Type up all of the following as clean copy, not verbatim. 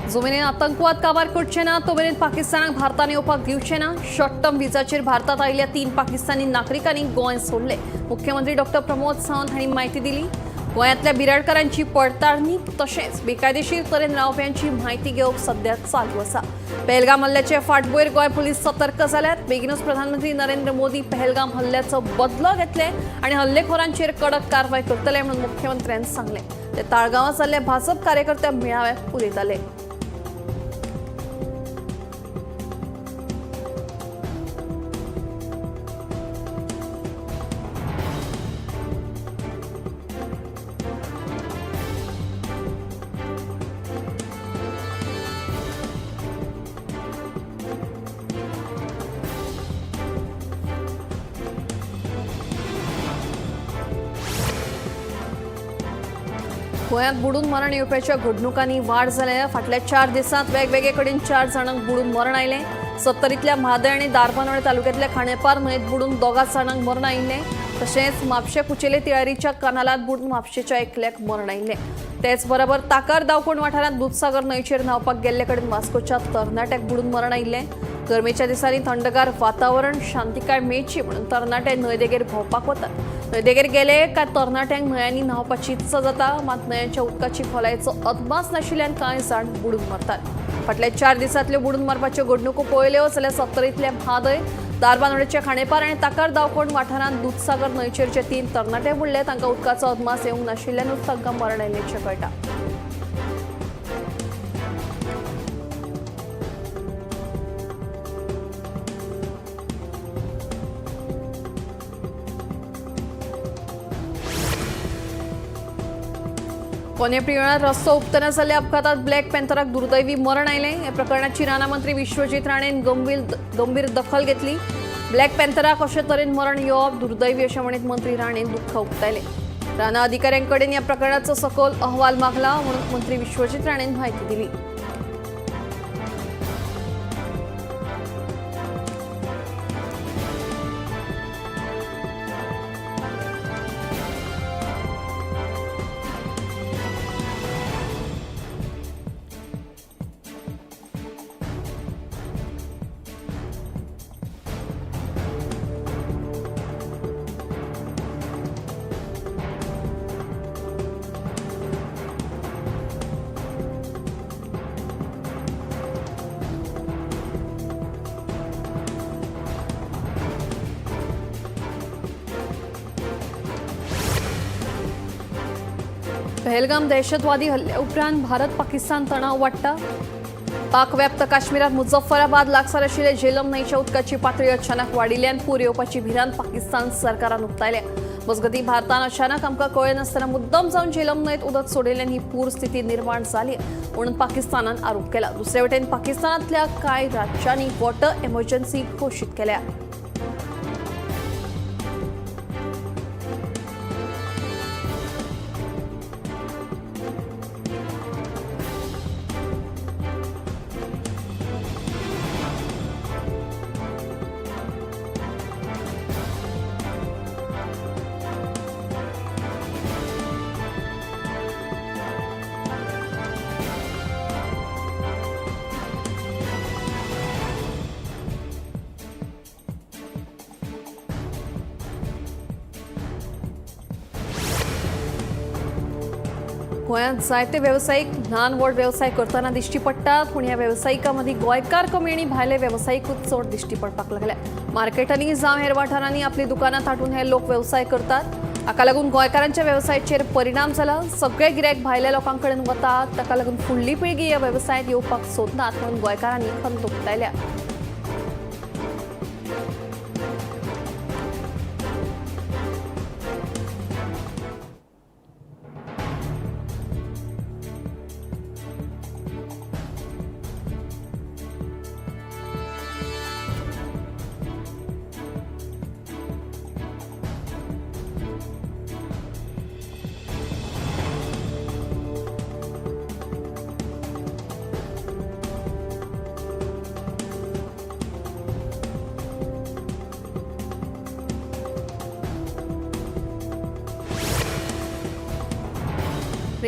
जोमेरेन आतंकवाद काबार करचे ना तोमेरेन पाकिस्तानाक भारतान येवपाक दिवचे ना. शॉर्ट टर्म व्हिजाचेर भारतात आयिल्ल्या 3 पाकिस्तानी नागरिकांनी गोंय सोडले. मुख्यमंत्री डॉ. प्रमोद सावंत हांणी माहिती दिली. गोंयांतल्या बिराडकारांची पडताळणी तशेंच बेकायदेशीर तरेन रावप्यांची म्हायती घेवप सध्या चालू आसा. पहलगाम हल्ल्याचे फाटभुंयेर गोंय पुलीस सतर्क जाल्यात. बेगीनच प्रधानमंत्री नरेंद्र मोदी पहलगाम हल्ल्याचो बदलो घेतले आनी हल्लेखोरांचेर कडक कारवाय करतले म्हणून मुख्यमंत्र्यांनी सांगले. ते ताळगांवां जाल्ल्या भाजप कार्यकर्त्या मेळाव्यात उलयताले. गोंयांत बुडून मरण येवपाच्या घडणुकांनी वाड जाल्या. फाटल्या 4 दिसांत वेगवेगळे कडेन 4 जाणांक बुडून मरण आयलें. सत्तरींतल्या म्हादय आनी दारबांदोळे तालुक्यांतल्या खांडेपार न्हंयेत बुडून 2 जाणांक मरण आयिल्लें. तशेंच म्हापशें कुचेले तिळारीच्या कनालांत बुडून म्हापशेच्या एकल्याक मरण आयिल्लें. तेच बरोबर ताकार दावकोण वाठारांत दूधसागर न्हंयचेर न्हांवपाक गेल्ले कडेन वास्कोच्या तरणाट्याक बुडून मरण आयिल्लें. गरमेच्या दिसांनी थंडगार वातावरण शांतिकाय मेळची म्हणून तरणाटे न्हंयदेगेर भोंवपाक वतात. न्हंयदेगेर गेले काय तरणाट्यांक न्हंयांनी न्हांवपाची इत्सा जाता. मात न्हंयांच्या उदकाची खोलायेचो अदमास नाशिल्ल्यान कांय जाण बुडून मरतात. फाटल्या 4 दिसांतल्यो बुडून मरपाच्यो घडणुको पळयल्यो जाल्यार सत्तरींतले म्हादय, दारबांदोळेच्या खांडेपार आनी ताकार दावकोण वाठारांत दूधसागर न्हंयचेर जे 3 तरणाटे बुडले तांकां उदकाचो अदमास येवंक नाशिल्ल्यानूच तांकां मरण आयिल्लेंचें कळटा. पोने प्रियणात रस्तो उपतना जाल्ल्या अपघातात ब्लॅक पॅन्थराक दुर्दैवी मरण आयलें. ह्या प्रकरणाची राना मंत्री विश्वजीत राणेन गंभीर दखल घेतली. ब्लॅक पॅन्थराक अशे तरेन मरण येवप दुर्दैवी अशें म्हणीत मंत्री राणेन दुख्ख उक्तायलें. राना अधिकाऱ्यांकडेन ह्या प्रकरणाचो सखोल अहवाल मागला म्हणून मंत्री विश्वजीत राणेन म्हायती दिली. पहलगाम दहशतवादी हल्ल्या उपरांत भारत पाकिस्तान तणाव वाडटा. पाक व्याप्त काश्मीरात मुझफ्फराबाद लागसार आशिल्ले झेलम न्हंयच्या उदकाची पातळी अचानक वाडिल्ल्यान पूर येवपाची भिरांत पाकिस्तान सरकारान उक्तायल्या. मजगतीं भारतान अचानक आमकां कळ्ळें नासतना मुद्दम जावन झेलम न्हंयत उदक सोडिल्ल्यान ही पूर स्थिती निर्माण जाली म्हणून पाकिस्तानान आरोप केला. दुसरे वटेन पाकिस्तानांतल्या कांय राज्यांनी वॉटर एमर्जन्सी घोशीत केल्या. गोंयांत जायते वेवसायीक ल्हान व्हड वेवसाय करतना दिश्टी पडटात. पूण ह्या वेवसायिकां मदीं गोंयकार कमी आनी भायले वेवसायीकूच चड दिश्टी पडपाक लागल्या. मार्केटांनी जावं हेर वाठारांनी आपली दुकानां थाटून हे लोक वेवसाय करतात. हाका लागून गोंयकारांच्या वेवसायाचेर परिणाम जाला. सगळे गिरायक भायल्या लोकां कडेन वतात. ताका लागून फुडली पिळगी ह्या वेवसायांत येवपाक सोदनात म्हणून गोंयकारांनी खंत उक्तायल्या.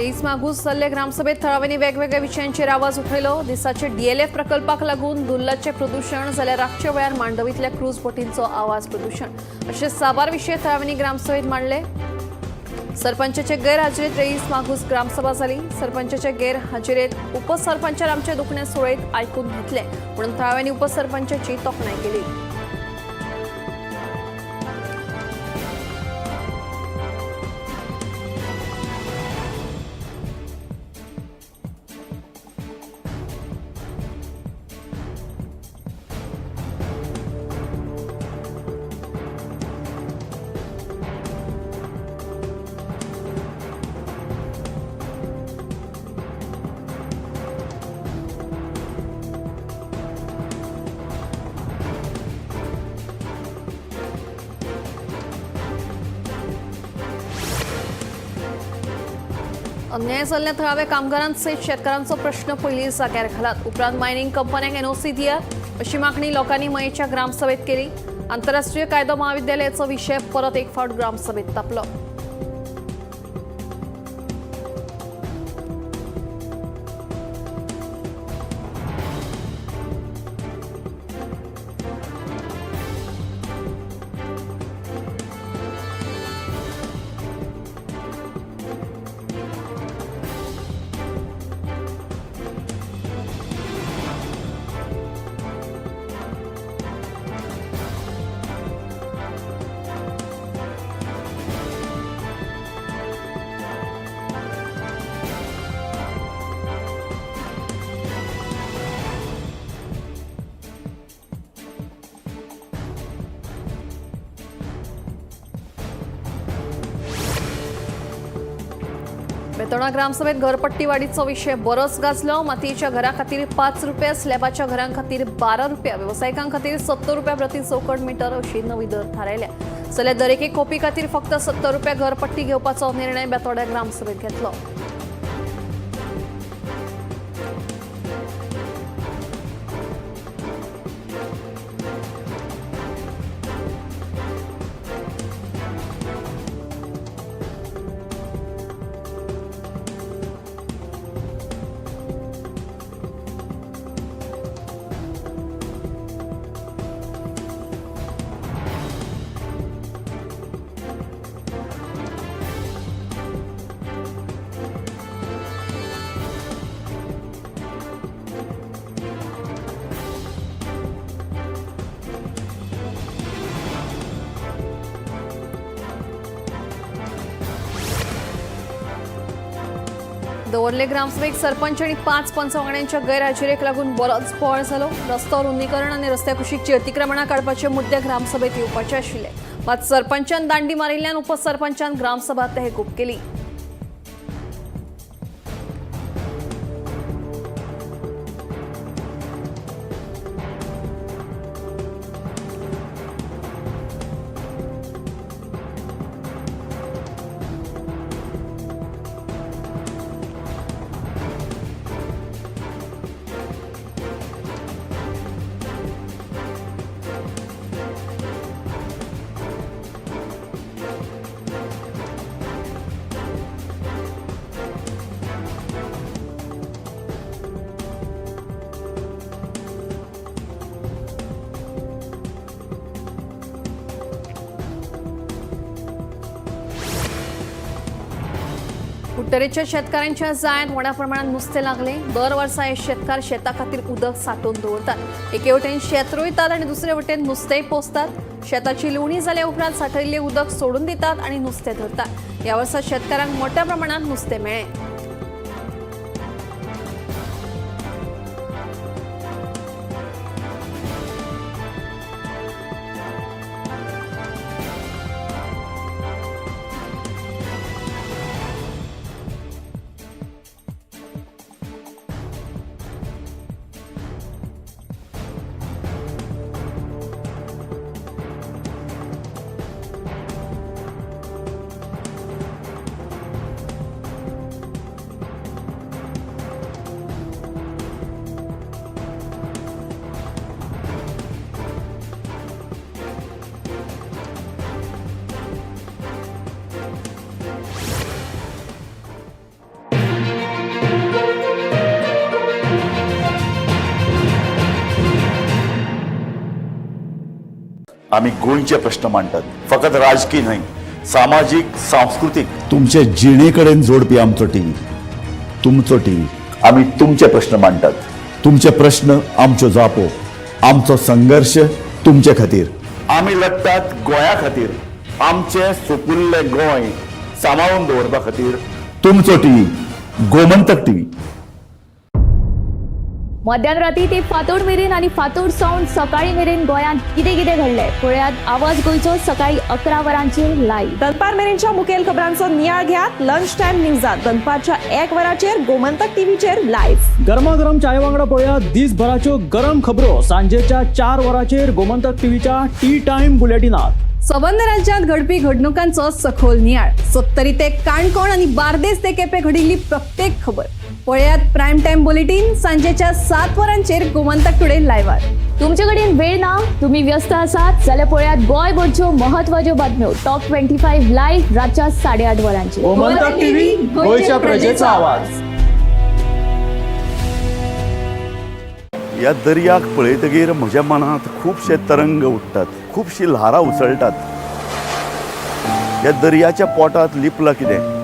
23 मागूस जाल्ले ग्रामसभेत थळाव्यांनी वेगवेगळ्या विशयांचेर आवाज उठयलो. दिसाचे डीएलएफ प्रकल्पाक लागून दुल्लाचे प्रदूषण जाल्यार रातच्या वेळार मांडवीतल्या क्रूज बोटींचो आवाज प्रदूषण अशे साबार विशय थळाव्यांनी ग्रामसभेत मांडले. सरपंचाचे गैरहाजेरीत 23 मागूस ग्रामसभा जाली. सरपंचाचे गैरहाजेरीत उपसरपंचान आमचे दुखणे सुरळीत आयकून घेतले म्हणून थळाव्यांनी उपसरपंचाची तोखणाय केली. अन्याय जाल्ल्या थळाव्या कामगारांसयत शेतकारांचो प्रश्न पयलीं जाग्यार घालात. उपरांत मायनिंग कंपन्यांक एनओसी दियात अशी मागणी लोकांनी मयेच्या ग्रामसभेत केली. आंतरराष्ट्रीय कायदो महाविद्यालयाचो विशय परत एक फावट ग्रामसभेत तापलो. बेतोणा ग्रामसभेत घरपट्टी वाडीचो विशय बरोच गाजलो. मातयेच्या घरा खातीर 5 रुपया, स्लॅबाच्या घरां खातीर 12 रुपया, व्यावसायिकां खातीर 70 रुपया प्रति चौकट मिटर अशी नवी दर थारायल्या. जाल्यार दरेके खोपी खातीर फक्त 70 रुपया घरपट्टी घेवपाचो निर्णय बेतोड्या ग्रामसभेत घेतलो. दवर्ले ग्रामसभेक सरपंच आणि 5 पंचवांगड्यांच्या गैरहाजेरीक लागून बरोच बोवाळ जालो. रस्तो रुंदीकरण आणि रस्त्या कुशीकची अतिक्रमणां काडपाचे मुद्दे ग्रामसभेत येवपाचे आशिल्ले. मात सरपंचान दांडी मारिल्ल्यान उपसरपंचान ग्रामसभा तहकूब केली. उत्तरेच्या शेतकऱ्यांच्या जायत व्हड्या प्रमाणात नुस्तें लागले. दर वर्सा हे शेतकार शेता खातीर उदक सांठोवन दवरतात. एके वटेन शेत रोयतात आणि दुसरे वटेन नुस्तेंय पोसतात. शेताची लुवणी जाल्या उपरांत सांठयल्लें उदक सोडून दितात आणि नुस्तें धरतात. ह्या वर्सा शेतकारांक मोठ्या प्रमाणात नुस्तें मेळ्ळें. आम्ही गोंयचे प्रश्न मांडटात, फकत राजकीय न्हय, सामाजीक सांस्कृतिक तुमचे जिणेकडेन जोडपी आमचो टीव्ही, तुमचो टीव्ही. आम्ही तुमचे प्रश्न मांडटात, तुमचे प्रश्न आमच्यो जापो, आमचो संघर्ष तुमचे खातीर. आम्ही लढटात गोंया खातीर, आमचे सोपुल्ले गोंय सांबाळून दवरपा खातीर. तुमचो टीव्ही, गोमंतक टीव्ही. मध्यरात्री ते फातोड मेरेन आणि फातोड सावन सकाळी मेरेन गोंयांत कितें कितें घडलें पळयात आवाज गोंयचो सकाळी 11 वरांचेर लायव्ह. दनपार मेरेनच्या मुखेल खबरांचो नियाळ घेयात लंच टाइम न्यूजात दनपारच्या 1 वराचेर गोमंतक टीव्हीचेर लायव्ह. गरमागरम चाय वांगडा पळयात दिसभराच्यो गरम खबरो सांजेच्या 4 वरांचेर गोमंतक टीव्हीच्या टी टाइम बुलेटिनात. संबंध राज्यात घडपी घडणुकांचो सखोल नियाळ. 70 ते काणकोण आणि बार्देस ते केपें घडिल्ली प्रत्येक खबर पळयात प्रायम टाइम बुलेटिन सांजेच्या 7 वरांचेर गोमंतक टुडे लायव्हार. तुमचे कडेन वेळ ना, तुम्ही व्यस्त आसात जाल्यार पळयात गोंयभरच्यो म्हत्वाच्यो बातम्यो टॉप 25 लायव्ह रातच्या 8:30 वरांचेर. गोमंतक टीव्ही, गोंयच्या प्रजेचो आवाज. ह्या दर्याक पळयतकीर म्हज्या मनांत खुबशे तरंग उठतात, खुबशी ल्हारां उसळटात. ह्या दर्याच्या पोटांत लिपलां कितें?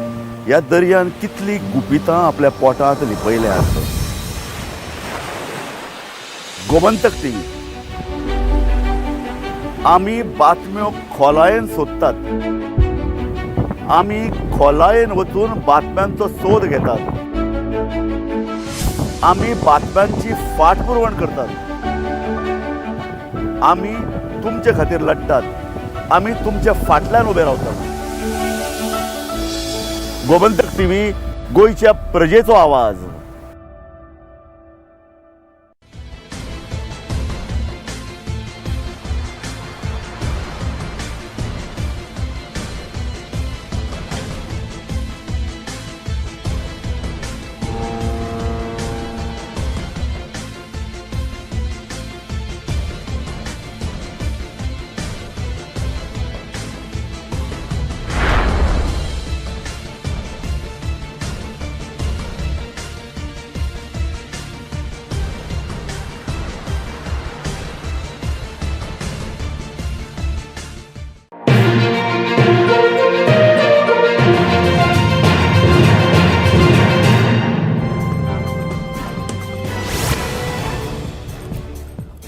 ह्या दर्यान कितली गुपितां आपल्या पोटांत लिपयल्यात. गोमंतक टीव्ही, आमी बातम्यो खोलायेन सोदतात, आमी खोलायेन वचून बातम्यांचो सोद घेतात, आमी बातम्यांची फाटपुरवण करतात, आमी तुमचे खातीर लढटात, आमी तुमच्या फाटल्यान उबे रावतात. गोमंतक टीव्ही, गोंयच्या प्रजेचो आवाज.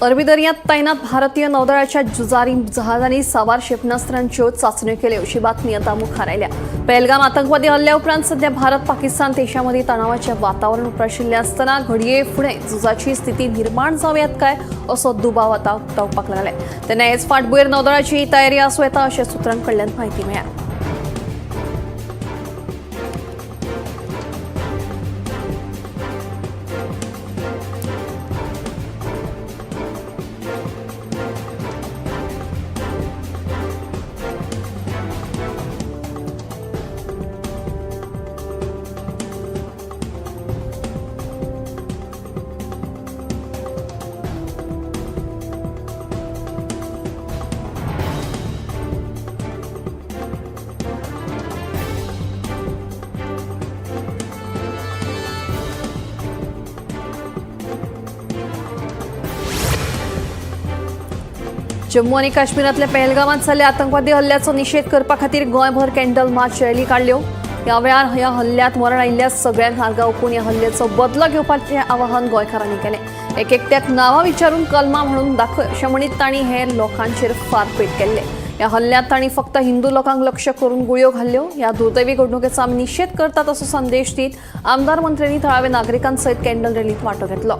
अरबी दर्यांत तैनात भारतीय नौदळाच्या जुजारी जहाजांनी सावार क्षेपणास्त्रांच्यो चाचण्यो केल्यो अशी बातमी आता मुखार आयल्या. पहलगाम आतंकवादी हल्ल्या उपरांत सध्या भारत पाकिस्तान देशांमदी तणावाचें वातावरण उप्राशिल्लें आसतना घडये फुडें झुजाची स्थिती निर्माण जावयात काय असो दुबाव आता उक्तावपाक लागला. तेन्ना हेच फाटभुंयेर नौदळाची तयारी आसूं येता अशें सुत्रांकडल्यान म्हायती मेळ्ळ्या. जम्मू आणि काश्मीरातल्या पहलगामात जाल्ल्या आतंकवादी हल्ल्याचो निषेध करपा खातीर गोंयभर कॅन्डल मार्च रॅली काडल्यो. ह्या वेळार ह्या हल्ल्यात मरण आयिल्ल्या सगळ्यांक आर्गां ओपून ह्या हल्ल्याचो बदलो घेवपाचें आवाहन गोंयकारांनी केलें. एकट्याक नांवां विचारून कलमां म्हणून दाखय अशें म्हणीत तांणी हेर लोकांचेर फारपेट केल्ले. ह्या हल्ल्यात तांणी फक्त हिंदू लोकांक लक्ष करून गुळयो घाल्ल्यो. ह्या दुर्दैवी घडणुकेचो आमी निषेध करतात असो संदेश दीत आमदार मंत्र्यांनी थळाव्या नागरिकांसयत कॅन्डल रॅलीत वांटो घेतलो.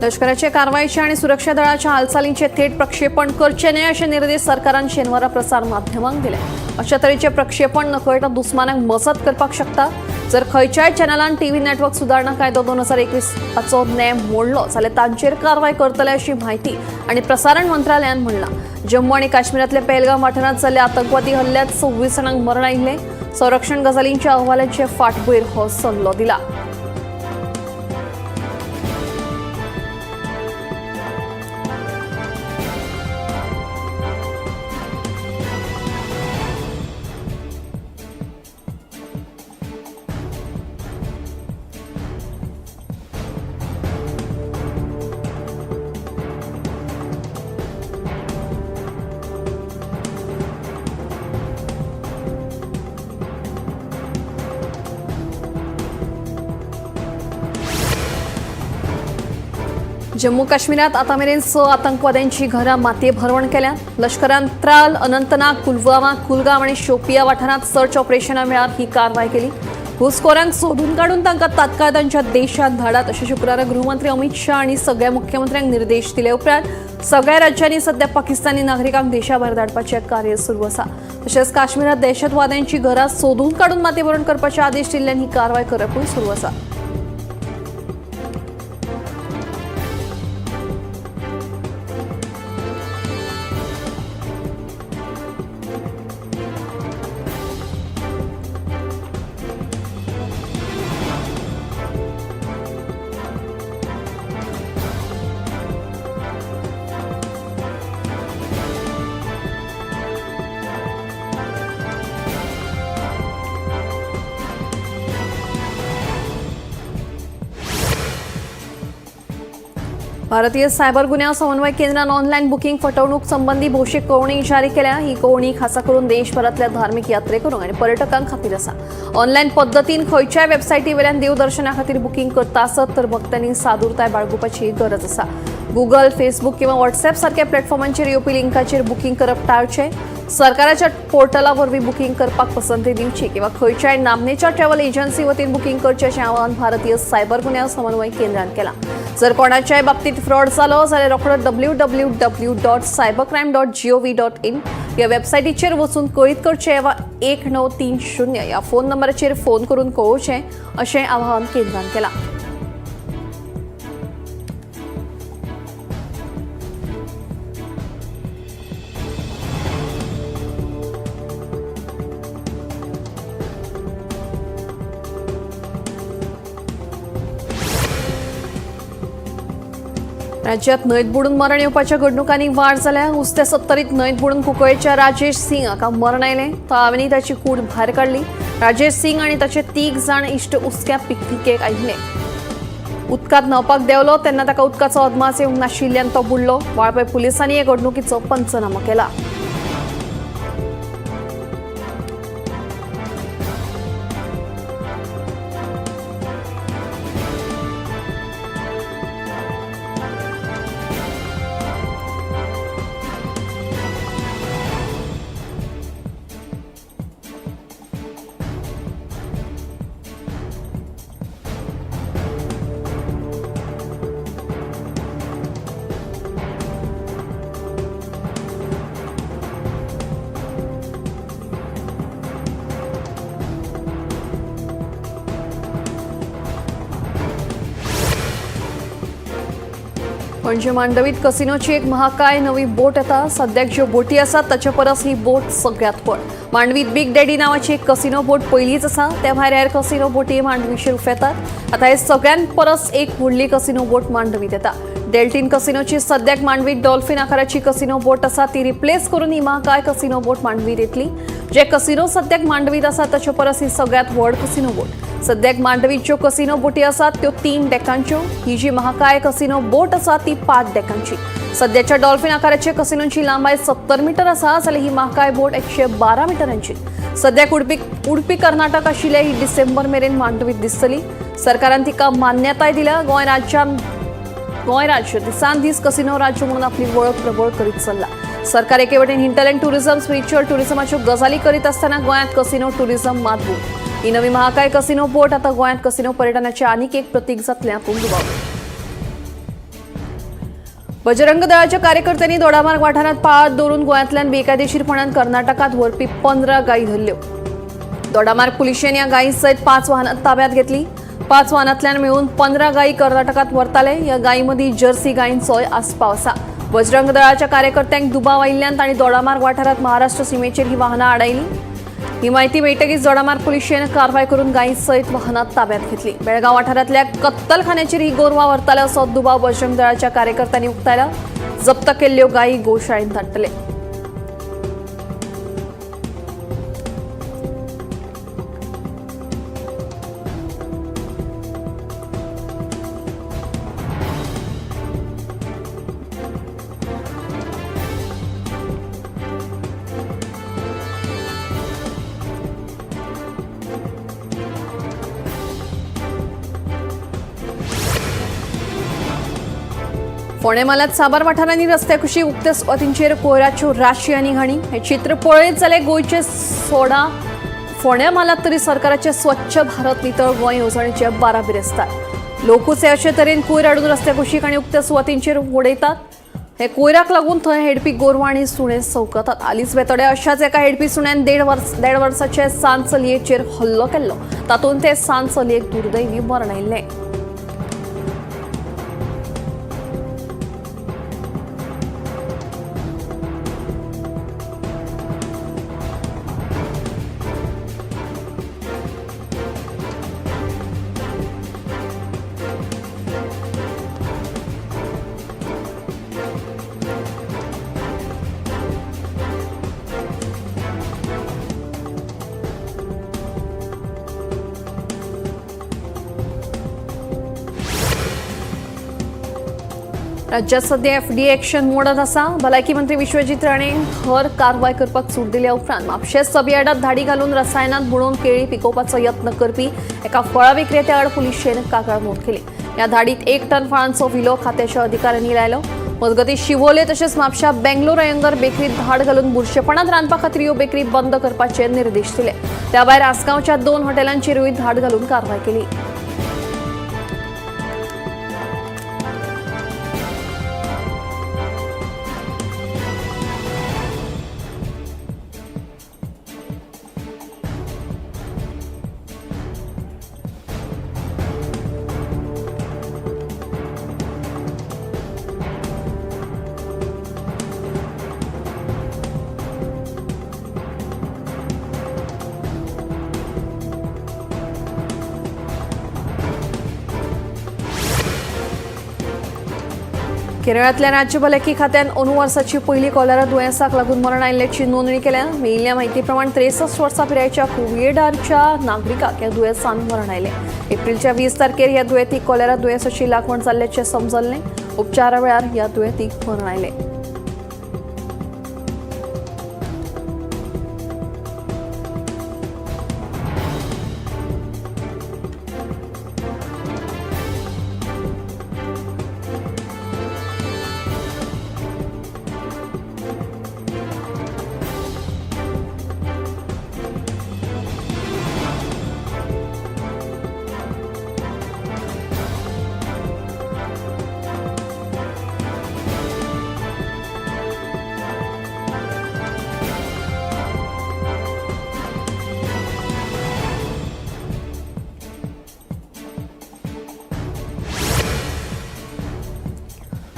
लष्कराचे कारवाईचे आणि सुरक्षा दळाच्या हालचालींचे थेट प्रक्षेपण करचे न्हय असे निर्देश सरकारान शेनवारा प्रसार माध्यमांक दिले. अशा तरेचे प्रक्षेपण नकळटा दुस्मानाक मजत करपाक शकता. जर खंयच्याय चॅनलान टीव्ही नेटवर्क सुधारणा कायदो 2021 हाचो नेम मोडलो जाल्यार तांचेर कारवाय करतले अशी माहिती आनी प्रसारण मंत्रालयान म्हणला. जम्मू आनी काश्मीरातल्या पहलगाम वाठारांत जाल्ल्या आतंकवादी हल्ल्यांत 26 जाणांक मरण आयिल्ले. संरक्षण गजालींच्या अहवालाचे फाटभुंयेर हो सल्लो दिला. जम्मू काश्मीरात आतामेरेन 6 आतंकवाद्यांची घरां मातये भरवण केल्या. लष्करान त्राल, अनंतनाग, पुलवामा, कुलगाम आणि शोपिया वाठारांत सर्च ऑपरेशना वेळार ही कारवाय केली. घुसखोरांक सोदून काडून तांकां तात्काळ तांच्या देशांत धाडात अशें शुक्रारा गृहमंत्री अमित शाह आनी सगळ्या मुख्यमंत्र्यांक निर्देश दिले. उपरांत सगळ्या राज्यांनी सध्या पाकिस्तानी नागरिकांक देशाभायर धाडपाचें कार्य सुरू आसा. तशेंच काश्मीरात दहशतवाद्यांची घरां सोदून काडून मातये भरण करपाचे आदेश दिल्ल्यान ही कारवाय करपूय सुरू आसा. भारतीय सायबर गुन्यांव समन्वय केंद्रान ऑनलायन बुकींग फटवणूक संबंधी भौशीक कळवणी जारी केल्या. ही कळवणी खासा करून देशभरातल्या धार्मिक यात्रेकरूंक आनी पर्यटकांक खातीर आसा. ऑनलायन पद्दतीन खंयच्याय वेबसायटी वयल्यान देवदर्शना खातीर बुकींग करता आसत तर भक्तांनी सादूरताय बाळगुपाची गरज आसा. गुगल, फेसबुक किंवा व्हॉट्सॲप सारख्या प्लॅटफॉर्मांचेर येवपी लिंकाचेर बुकींग करप टाळचें. सरकाराच्या पोर्टला वरवीं बुकींग करपाक पसंती दिवची किंवा खंयच्याय नामनेच्या ट्रॅव्हल एजन्सी वतीन बुकींग करचें अशें आवाहन भारतीय सायबर गुन्यांव समन्वय केंद्रान केलां. जर कोणाच्याय बाबतीत फ्रॉड जालो जाल्यार रोखडो www.cybercrime.gov.in ह्या वेबसायटीचेर वचून कळीत करचें वा 1930 ह्या फोन नंबराचेर फोन करून कळोवचें अशें आवाहन केंद्रान केलां. राज्यात न्हंयत बुडून मरण येवपाच्या घडणुकांनी वाड जाल्या. उस्ते 70त न्हंयत बुडून कुंकळ्ळेच्या राजेश सिंग हाका मरण आयलें. तांणी ताची कूड भायर काडली. राजेश सिंग आनी ताचे 3 जाण इश्ट उस्क्या पिकनिकेक आयिल्ले. उदकांत न्हावपाक देवलो तेन्ना ताका उदकाचो अदमास येवंक नाशिल्ल्यान तो बुडलो. वाळपय पुलिसांनी हे घडणुकीचो पंचनामो केला. पणजे मांडवीत कसिनोची एक महाकाय नवी बोट येता. सद्याक ज्यो बोटी आसात ताचे परस ही बोट सगळ्यात व्हड. मांडवीत बिग डॅडी नावाची एक कसिनो बोट पयलीच आसा. त्या भायर हेर कसिनो बोटी मांडवीचेर उफेतात. आता हे सगळ्यात परस एक व्हडली कसिनो बोट मांडवीत येता. डेल्टिन कसिनोची सद्याक मांडवीत डॉल्फिन आकाराची कसिनो बोट आसा ती रिप्लेस करून ही महाकाय कसिनो बोट मांडवीत येतली. जे कसिनो सद्याक मांडवीत आसा ताचे परस ही सगळ्यात व्हड कसिनो बोट. सद्याक मांडवीत ज्यो कसिनो बोटी आसात त्यो 3 डेकांच्यो. ही जी महाकाय कसिनो बोट आसा ती 5 डेकांची. सद्याच्या डॉल्फिन आकाराच्या कसिनोची लांबाय 70 मीटर आसा जाल्यार ही महाकाय बोट 112 मीटरांची. सद्याक उडपी कर्नाटक आशिल्ले ही डिसेंबर मेरेन मांडवीत दिसतली. सरकारान तिका मान्यताय दिल्या. गोंय राज्य दिसान दीस कसिनो राज्य म्हणून आपली वळख प्रबळ करीत चल्ला. सरकार एके वटेन हिंटर अँड टुरिझम, स्पिरिच्युअल टुरिझमाच्यो गजाली करीत असताना गोंयांत कसिनो टुरिझम मात ही नवी महाकाय कसिनो बोट आता गोंयांत कसिनो पर्यटनाचे आनीक एक प्रतीक जातलें हातूंत दुबाव. बजरंग दळाच्या कार्यकर्त्यांनी दोडामार्ग वाठारांत पाळत दवरून गोंयांतल्यान बेकायदेशीरपणान कर्नाटकांत व्हरपी 15 गायी धरल्यो. दोडामार्ग पुलिशेन या गायीसहित 5 वाहनात ताब्यात घेतली. 5 वाहनांतल्यान मिळून 15 गायी कर्नाटकात वरताले. या गायींमध्ये जर्सी गायींचोय आस्पाव आसा. बजरंग दळाच्या कार्यकर्त्यांक दुबाव आयिल्ल्यान तांणी दोडामार्ग वाठारात महाराष्ट्र सीमेचेर ही वाहनां आडायली. ही माहिती मेळटकीच दोडामार्ग पुलिशेन कारवाय करून गायींसहित वाहनां ताब्यात घेतली. बेळगांव वाठारांतल्या कत्तलखान्याचेर ही गोरवां वरताले असो दुबाव बजरंग दळाच्या कार्यकर्त्यांनी उक्तायला. जप्त केल्ल्यो गायी गोशाळेंत धाडटले. फोंडे म्हालात साबार वाठारांनी रस्त्या कुशी उक्त्या सुवातींचेर कोयराच्यो राशी आनी घाणी. हे चित्र पळयत जाल्यार गोंयचे सोडा फोंड्या म्हालात तरी सरकाराचे स्वच्छ भारत नितळ गोंय येवजणेचे बाराबीर आसतात. लोकूच हे अशे तरेन कोयर हाडून रस्त्या कुशीक आनी उक्त्या सुवातींचेर उडयतात. हे कोयराक लागून थंय हेडपी गोरवां आनी सुणे सवकतात. हालींच बेतोडे अशाच एका हेडपी सुण्यान 1.5 वर्साचे सांत चलयेचेर हल्लो केल्लो. तातूंत ते सांत चलयेक दुर्दैवी मरण आयिल्लें. राज्यात सध्या एफडीए एक्शन मोडात आसा. भलायकी मंत्री विश्वजीत राणे हर कारवाय करपाक सूट दिल्या उपरांत म्हापशें सबयार्डात धाडी घालून रसायनांत बुडोवन केळी पिकोवपाचो यत्न करपी एका फळा विक्रेत्या आड पुलिशेन कागाळ नोंद केली. ह्या धाडीत 1 टन फळांचो विलो खात्याच्या अधिकाऱ्यांनी लायलो. मजगतीं शिवोले तशेंच म्हापशा बेंगलोर अयंगर बेकरीत धाड घालून बुरशेपणांत रांदपा खातीर ह्यो बेकरी बंद करपाचे निर्देश दिले. त्या भायर आसगांवच्या 2 हॉटेलांचेरूय धाड घालून कारवाय केली. केरळातल्या राज्य भलायकी खात्यान अंदू वर्साची पहिली कॉलेरा दुयेंसाक लागून मरण आयिल्ल्याची नोंदणी केल्या. मेळिल्ल्या म्हायती प्रमाण 63 वर्सां पिरायेच्या कुवेडारच्या नागरिकाक ह्या दुयेंसान मरण आयलें. एप्रिलच्या 20 तारखेर ह्या दुयेंतीक कॉलेरा दुयेंसाची लागवण जाल्ल्याचें समजल्लें. उपचारा वेळार ह्या दुयेंतीक मरण आयलें.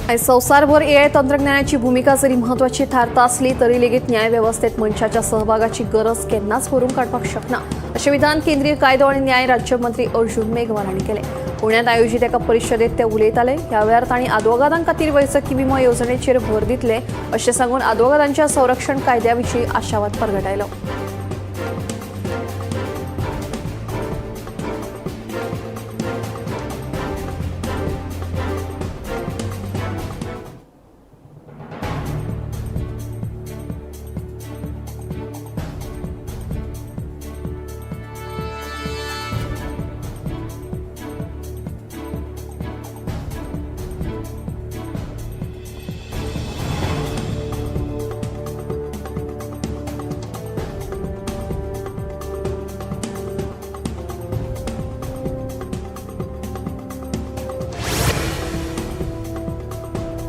आयज संवसारभर एआय तंत्रज्ञानाची भूमिका जरी म्हत्वाची थारता आसली तरी लेगीत न्याय वेवस्थेत मनशाच्या सहभागाची गरज केन्नाच भरून काडपाक शकना अशें विधान केंद्रीय कायदो आनी न्याय राज्यमंत्री अर्जुन मेघवाल हांणी केलें. पुण्यात आयोजीत एका परिशदेत ते उलयताले. ह्या वेळार तांणी आदवोगादां खातीर वैजकी विमो येवजणेचेर भर दितले अशें सांगून आदवोगादांच्या संरक्षण कायद्या विशीं आशावाद परगटायलो.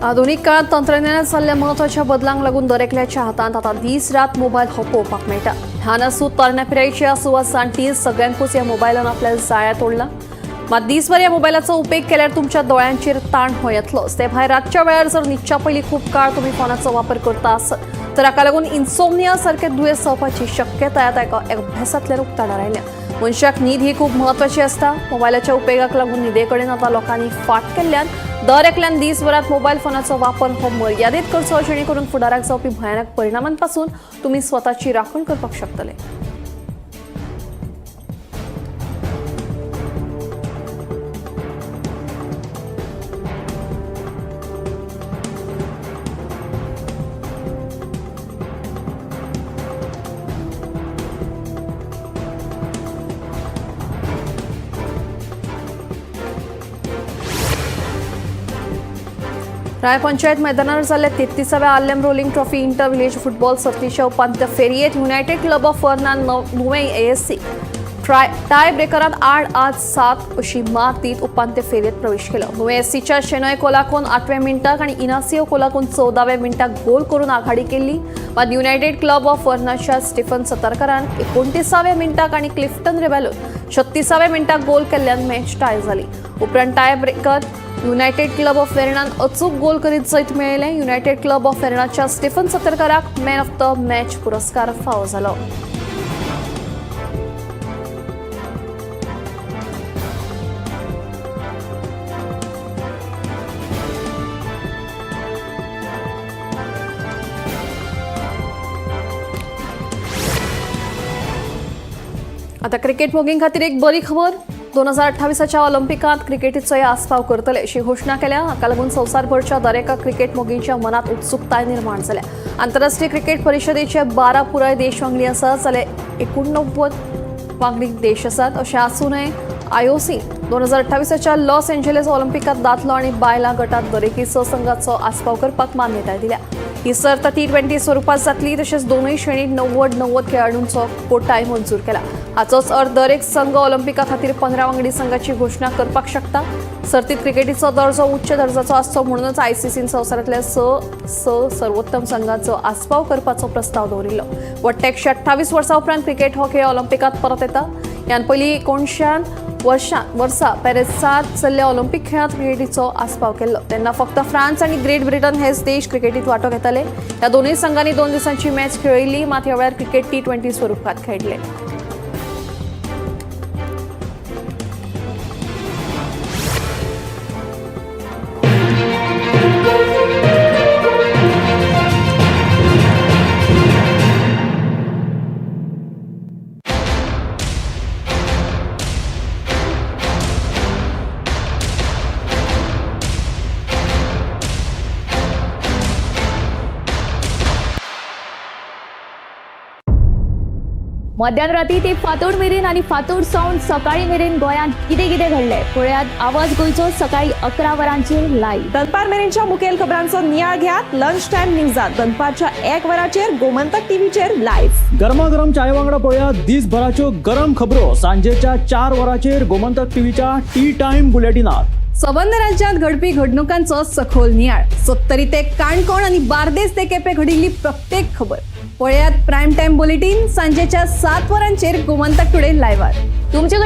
आधुनिक काळात तंत्रज्ञानात जाल्ल्या महत्वाच्या बदलांक लागून दरेकल्याच्या हातांत आतां दीस रात मोबायल हो पळोवपाक मेळटा. ल्हान आसूं तरण्या पिरायेची आसूं वा जाणटी सगळ्यांकूच ह्या मोबायलान आपल्या जाळ्यात ओडला. मात दिसभर ह्या मोबायलाचो उपेग केल्यार तुमच्या दोळ्यांचेर ताण हो येतलोच. ते भायर रातच्या वेळार जर न्हिदच्या पयलीं खूब काळ तुम्ही फोनाचो वापर करता आसत तर हाका लागून इन्सोमनिया सारखे दुयेंस जावपाची शक्यताय आतां एका अभ्यासांतल्यान उक्ताडार आयल्या. मनशाक न्हीद ही खूब म्हत्वाची आसता. मोबायलाच्या उपेगाक लागून न्हिदे कडेन आतां लोकांनी फाट केल्ल्यान दर एकल्यान दिसभरात मोबायल फोनाचो वापर हो मर्यादीत करचो जेणे करून फुडाराक जावपी भयानक परिणामांपासून तुम्ही स्वताची राखण करपाक शकतले. राय पंचायत मैदानावर जाल्ल्या 33व्या आल्लेम rolling trophy inter village football सर्तीच्या उपांत्य फेरयेत united club of Verna Nuvem ASC tie ब्रेकरांत 8-7 अशी मात दीत उपांत्य फेरयेत प्रवेश केलो. नुवें एएससीच्या शेनॉय कोलाकून 8व्या मिनटाक आणि इनासियो कोलाकून 14व्या मिनटाक गोल करून आघाडी केल्ली. मात युनायटेड क्लब ऑफ वर्नाच्या स्टीफन सतरकरान 29व्या मिनटाक आणि क्लिफ्टन रेबेलोन 36व्या मिनटाक गोल केल्ल्यान मॅच टाय जाली. उपरांत tie breaker united club of वेर्नान अचूक गोल करीत जैत मेळयलें. युनायटेड क्लब ऑफ वेर्नाच्या स्टीफन सतरकराक मॅन ऑफ द मॅच पुरस्कार फावो जालो. आता क्रिकेट मोगीं खातीर एक बरी खबर. 2028च्या ऑलिंपिकांत क्रिकेटीचोय आस्पाव करतले अशी घोषणा केल्या. हाका लागून संवसारभरच्या दरेका क्रिकेट मोगींच्या मनात उत्सुकताय निर्माण जाल्या. आंतरराष्ट्रीय क्रिकेट परिशदेचे 12 पुराय देश वांगडी आसात जाल्यार 89 वांगडी देश आसात. अशें आसूनय आयओसी 2028च्या लॉस एंजेलिस ऑलिंपिकांत दादलो आनी बायलां गटांत दरेकी 6 संघांचो आस्पाव करपाक मान्यताय दिल्या. ही सर्त T20 स्वरुपात जातली. तशेंच दोनूय श्रेणीत 90 खेळाडूंचो कोटाय मंजूर केला. हाचोच अर्थ दर एक संघ ऑलिंपिका खातीर 15 वांगडी संघाची घोषणा करपाक शकता. सर्तीत क्रिकेटीचो दर्जो उच्च दर्जाचो आसचो म्हणूनच आयसीसीन संवसारांतल्या 6 सर्वोत्तम संघांचो आस्पाव करपाचो प्रस्ताव दवरिल्लो. वट्ट 128 वर्सां उपरांत क्रिकेट हो खेळ ऑलिंपिकांत परत येता. ह्यान पयलीं 1900 वर्सा पॅरिसांत चल्ल्या ऑलिंपिक खेळांत क्रिकेटीचो आस्पाव केल्लो. तेन्ना फक्त फ्रांस आनी ग्रेट ब्रिटन हेच देश क्रिकेटीत वांटो घेताले. ह्या दोनूय संघांनी 2 दिसांची मॅच खेळिल्ली. मात ह्या वेळार क्रिकेट T20 स्वरुपात खेळिल्ले. मध्यानराती ते फातोड मेरेन आणि फातोड सावन सकाळी मेरेन गोंयांत कितें कितें घडलें पळयात आवाज गोंयचो सकाळी 11 वरांचेर लायव्ह. दनपार मेरेनच्या मुखेल खबरांचो नियाळ घेयात लंच टाइम न्यूजात दनपारच्या 1 वराचेर गोमंतक टीव्हीचेर लाईव्ह. गरमागरम चाय वांगडा पळयात दिसभराच्यो गरम खबरो सांजेच्या 4 वराचेर गोमंतक टीव्हीच्या टी टाइम बुलेटिनात. सबंद राज्यात घडपी घडणुकांचो सखोल नियाळ. 70 ते काणकोण आणि बार्देस ते केपें घडिल्ली प्रत्येक खबर पळयात प्रायम टाइम बुलेटिन सांजेच्या 7 वरांचेर गोमंतक टुडे लायव्हार. तुमचे